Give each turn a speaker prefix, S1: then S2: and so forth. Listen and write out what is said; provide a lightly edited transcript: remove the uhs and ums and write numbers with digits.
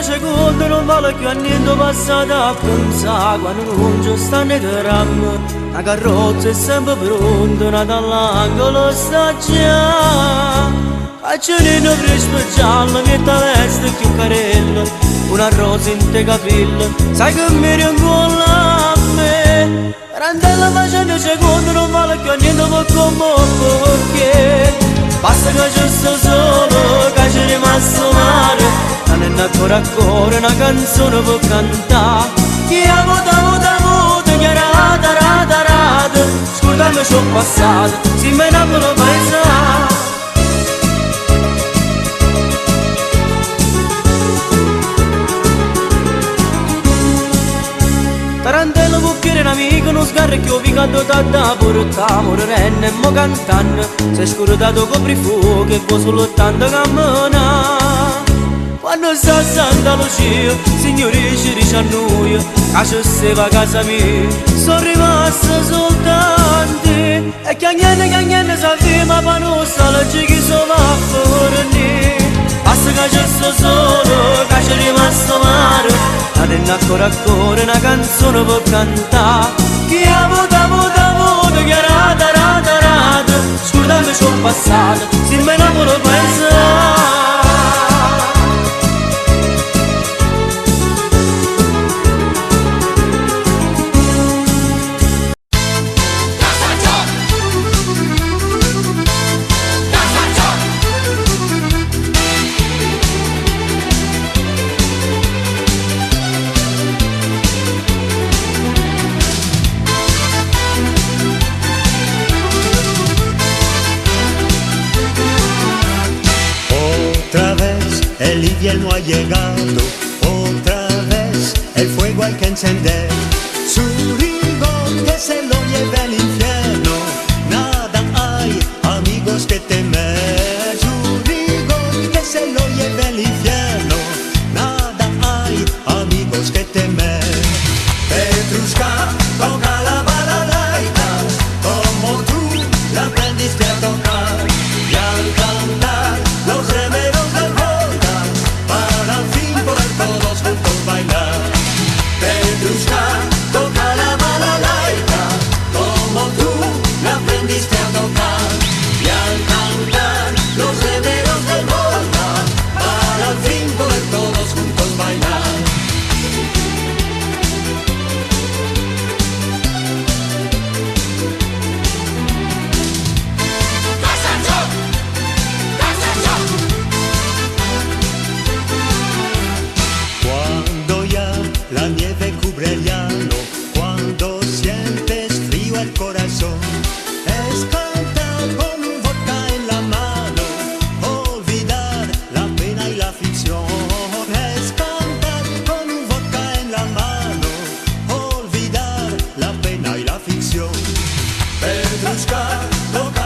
S1: un secondo non vale più a niente passato a pensare quando non ci stanno i drammi. La carrozza è sempre pronta, nata all'angolo sta già. Accenino fresco giallo, mette a veste più carella, una rosa in te capelli, sai che mi rincolla a me. Randella facendo secondo non vale più a niente per perché basta che c'è sto solo, che c'è rimasto male. Non è ancora a cuore una canzone per cantare. Chi ha votato, chi ha rata, scusami ci ho passato, si mi innamoro paesato. Tarantella cucchiere un amico, uno sgarro che ho picato da porta, morrenne e mo cantando. Sei scurdato coprifuoco e vuoi solo tanto cammina. Quando sta a Santa Lucia, signori ci dice a noi, che ci stava a casa mia, sono rimasto soltanti. E che agnene sappiamo per nostra legge chi so va a fornire. Basta che c'è sto solo, che c'è rimasto mare. Non è ancora a cuore una canzone per cantare. Chi ha votato, chi ha rata, scusami ci ho passato, si mi innamoro paesato.
S2: El invierno ha llegado, otra vez el fuego hay que encender. Su rigor que se lo lleve al infierno, nada hay, amigos, que temer. Su rigor que se lo lleve al infierno, nada hay, amigos, que temer. Petrushka, toca la balalaika, como tú la aprendiste a tocar. Y al cantar los remeros del todos juntos bailar. Petrushka, toca la balalaika, como tú la aprendiste a tocar. Y al cantar los remeros del Volga, para al fin poder todos juntos bailar. Cuando ya la nieve cubre el llano, cuando sientes frío el corazón, es cantar con un vodka en la mano, olvidar la pena y la aflicción. Es cantar con un vodka en la mano, olvidar la pena y la aflicción. Petrushka, toca